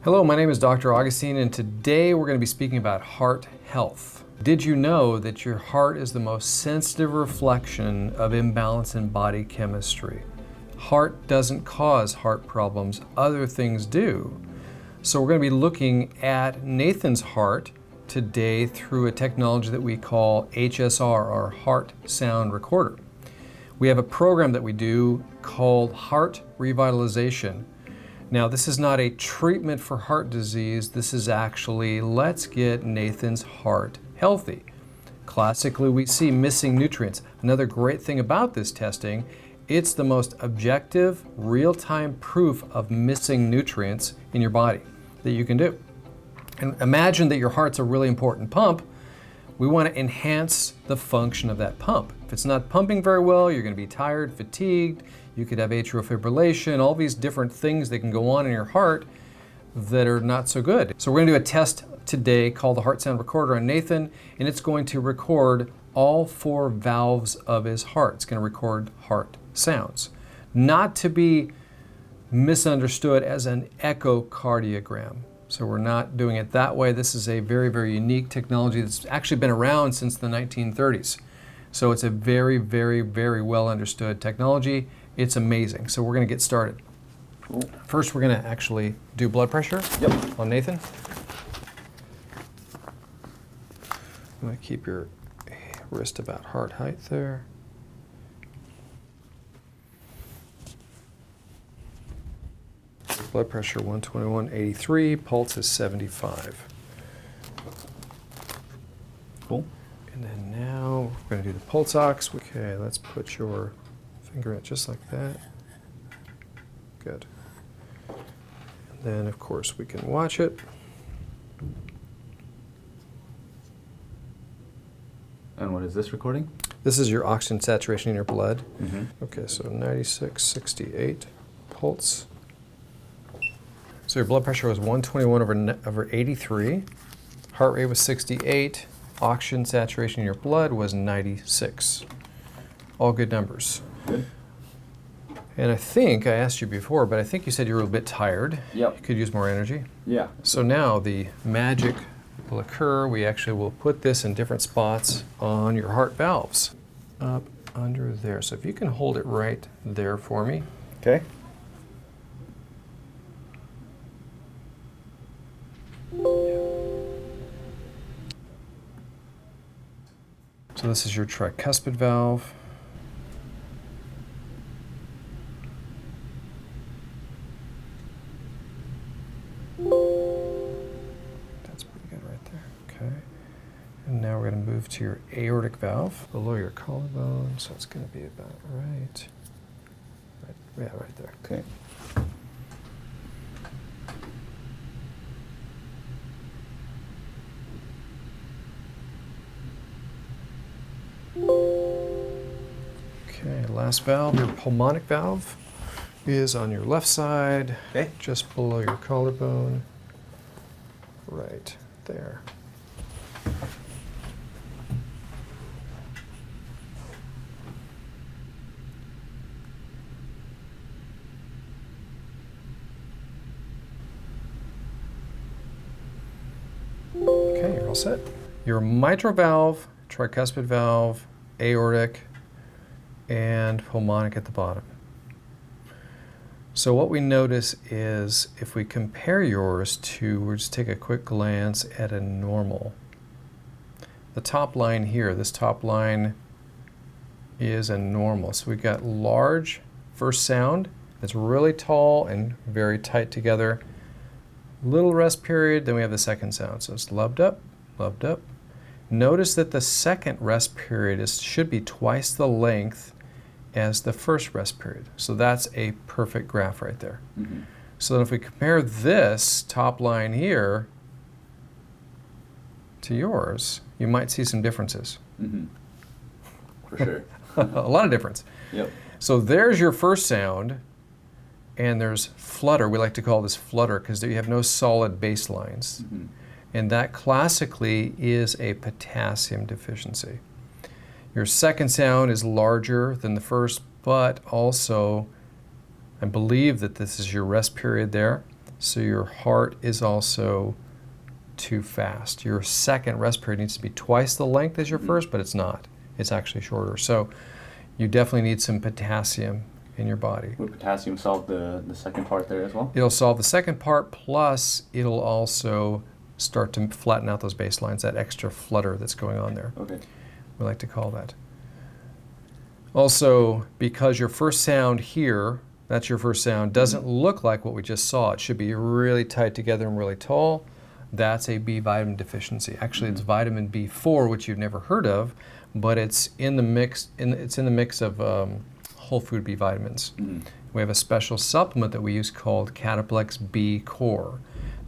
Hello, my name is Dr. Augustine, and today we're going to be speaking about heart health. Did you know that your heart is the most sensitive reflection of imbalance in body chemistry? Heart doesn't cause heart problems, other things do. So we're going to be looking at Nathan's heart today through a technology that we call HSR, or Heart Sound Recorder. We have a program that we do called Heart Revitalization. Now, this is not a treatment for heart disease. This is actually, let's get Nathan's heart healthy. Classically, we see missing nutrients. Another great thing about this testing, it's the most objective, real-time proof of missing nutrients in your body that you can do. And imagine that your heart's a really important pump. We want to enhance the function of that pump. If it's not pumping very well, you're going to be tired, fatigued, you could have atrial fibrillation, all these different things that can go on in your heart that are not so good. So we're going to do a test today called the Heart Sound Recorder on Nathan, and it's going to record all 4 valves of his heart. It's going to record heart sounds. Not to be misunderstood as an echocardiogram. So we're not doing it that way. This is a very, very unique technology that's actually been around since the 1930s. So it's a very, very, very well understood technology. It's amazing. So we're going to get started. Cool. First, we're going to actually do blood pressure on Nathan. I'm going to keep your wrist about heart height there. Blood pressure 121/83, pulse is 75. Cool. And then now we're going to do the pulse ox. Okay, let's put your finger in just like that. Good. And then, of course, we can watch it. And what is this recording? This is your oxygen saturation in your blood. Mm-hmm. Okay, so 96/68 pulse. So your blood pressure was 121 over 83. Heart rate was 68. Oxygen saturation in your blood was 96. All good numbers. Good. And I think I asked you before, but I think you said you were a bit tired. Yep. You could use more energy. Yeah. So now the magic will occur. We actually will put this in different spots on your heart valves. Up under there. So if you can hold it right there for me. Okay. So this is your tricuspid valve. That's pretty good right there. Okay. And now we're going to move to your aortic valve below your collarbone. So it's going to be about right. Yeah, right there. Okay. Okay, last valve, your pulmonic valve is on your left side, Okay. just below your collarbone, right there. Okay, you're all set. Your mitral valve, tricuspid valve, aortic, and pulmonic at the bottom. So what we notice is if we compare yours to, we'll just take a quick glance at a normal. The top line here, this top line is a normal. So we've got large first sound that's really tall and very tight together. Little rest period, then we have the second sound. So it's loved up, loved up. Notice that the second rest period should be twice the length as the first rest period. So that's a perfect graph right there. Mm-hmm. So then if we compare this top line here to yours, you might see some differences. Mm-hmm. For sure. A lot of difference. Yep. So there's your first sound, and there's flutter. We like to call this flutter because you have no solid bass lines. Mm-hmm. And that classically is a potassium deficiency. Your second sound is larger than the first, but also I believe that this is your rest period there. So your heart is also too fast. Your second rest period needs to be twice the length as your first, but it's not. It's actually shorter. So you definitely need some potassium in your body. Would potassium solve the second part there as well? It'll solve the second part, plus it'll also start to flatten out those baselines, that extra flutter that's going on there. Okay. We like to call that. Also, because your first sound here, that's your first sound, doesn't look like what we just saw. It should be really tight together and really tall. That's a B vitamin deficiency. Actually, it's vitamin B4, which you've never heard of, but it's in the mix. It's in the mix of whole food B vitamins. We have a special supplement that we use called Cataplex B Core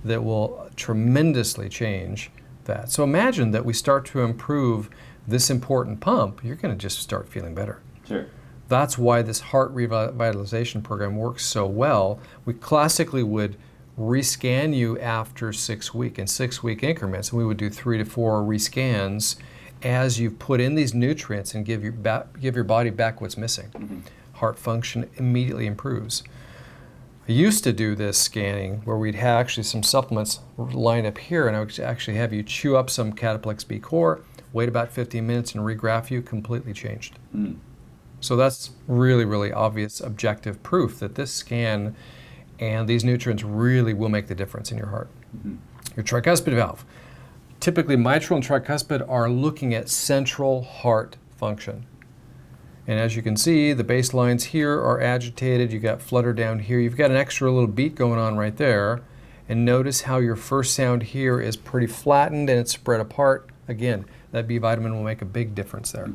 that will tremendously change that. So imagine that we start to improve this important pump, you're going to just start feeling better. Sure. That's why this heart revitalization program works so well. We classically would rescan you after 6 weeks in 6-week increments, and we would do 3 to 4 rescans as you put in these nutrients and give your body back what's missing. Heart function immediately improves. I used to do this scanning where we'd have actually some supplements lined up here, and I would actually have you chew up some Cataplex B Core, wait about 15 minutes and regraph you, completely changed. So that's really, really obvious objective proof that this scan and these nutrients really will make the difference in your heart. Your tricuspid valve. Typically, mitral and tricuspid are looking at central heart function. And as you can see, the baselines here are agitated. You've got flutter down here. You've got an extra little beat going on right there. And notice how your first sound here is pretty flattened and it's spread apart. Again, that B vitamin will make a big difference there.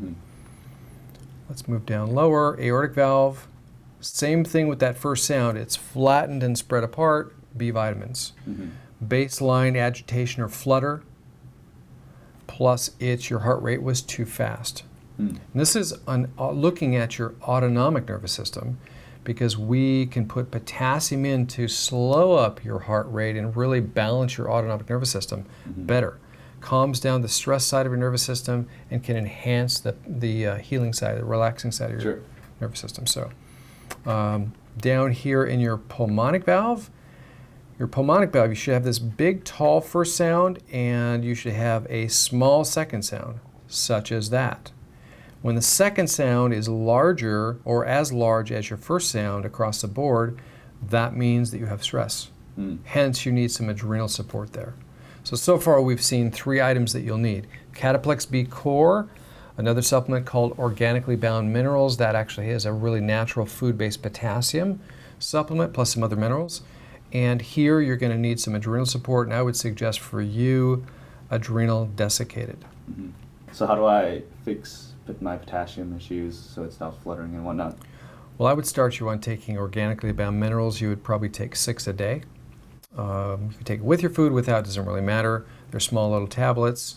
Let's move down lower. Aortic valve. Same thing with that first sound. It's flattened and spread apart. B vitamins. Baseline agitation or flutter. Plus your heart rate was too fast. And this is looking at your autonomic nervous system, because we can put potassium in to slow up your heart rate and really balance your autonomic nervous system better. Calms down the stress side of your nervous system and can enhance the healing side, the relaxing side of your nervous system. So down here in your pulmonic valve, you should have this big, tall first sound, and you should have a small second sound, such as that. When the second sound is larger or as large as your first sound across the board, that means that you have stress. Hence, you need some adrenal support there. So far we've seen 3 items that you'll need. Cataplex B Core, another supplement called Organically Bound Minerals. That actually is a really natural food-based potassium supplement plus some other minerals. And here you're going to need some adrenal support, and I would suggest for you adrenal desiccated. So how do I fix my potassium issues so it stops fluttering and whatnot? Well, I would start you on taking organically bound minerals. You would probably take 6 a day. You can take it with your food, without, doesn't really matter. They're small little tablets.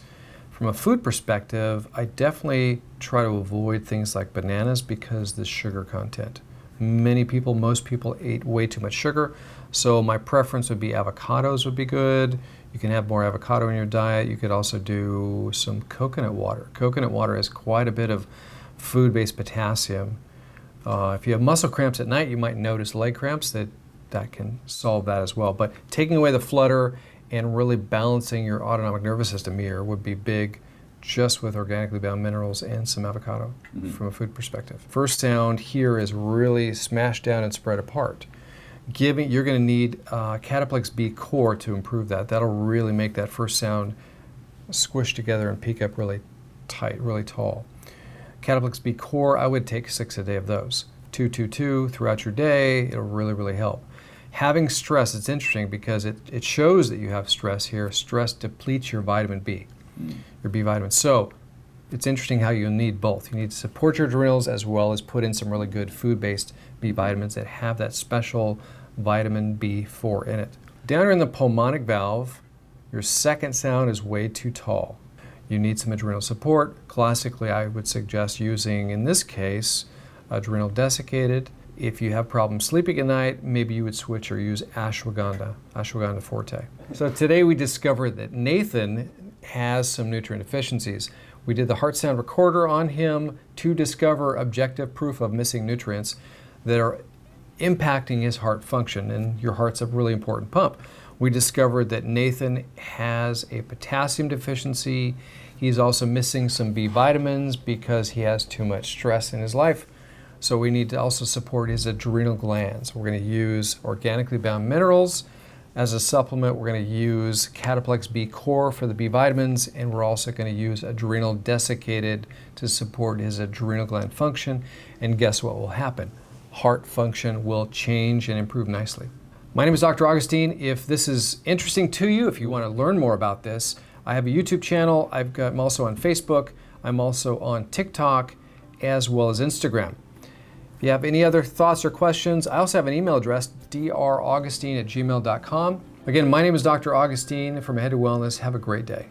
From a food perspective, I definitely try to avoid things like bananas because the sugar content. Most people ate way too much sugar, so my preference would be avocados would be good. You can have more avocado in your diet. You could also do some coconut water. Coconut water has quite a bit of food-based potassium. If you have muscle cramps at night, you might notice leg cramps. That can solve that as well. But taking away the flutter and really balancing your autonomic nervous system here would be big, just with organically bound minerals and some avocado from a food perspective. First sound here is really smashed down and spread apart. You're going to need Cataplex B Core to improve that. That'll really make that first sound squish together and peak up really tight, really tall. Cataplex B Core, I would take 6 a day of those. 2, 2, 2 throughout your day. It'll really, really help. Having stress, it's interesting because it shows that you have stress here. Stress depletes your vitamin B, your B vitamin. So it's interesting how you'll need both. You need to support your adrenals as well as put in some really good food-based B vitamins that have that special vitamin B4 in it. Down here in the pulmonic valve, your second sound is way too tall. You need some adrenal support. Classically, I would suggest using, in this case, adrenal desiccated. If you have problems sleeping at night, maybe you would switch or use ashwagandha forte. So today we discovered that Nathan has some nutrient deficiencies. We did the heart sound recorder on him to discover objective proof of missing nutrients that are impacting his heart function, and your heart's a really important pump. We discovered that Nathan has a potassium deficiency. He's also missing some B vitamins because he has too much stress in his life. So we need to also support his adrenal glands. We're going to use organically bound minerals. As a supplement, we're going to use Cataplex B Core for the B vitamins, and we're also going to use Adrenal Desiccated to support his adrenal gland function. And guess what will happen? Heart function will change and improve nicely. My name is Dr. Augustine. If this is interesting to you, if you want to learn more about this, I have a YouTube channel. I'm also on Facebook. I'm also on TikTok, as well as Instagram. If you have any other thoughts or questions, I also have an email address, draugustine@gmail.com. Again, my name is Dr. Augustine from Head to Wellness. Have a great day.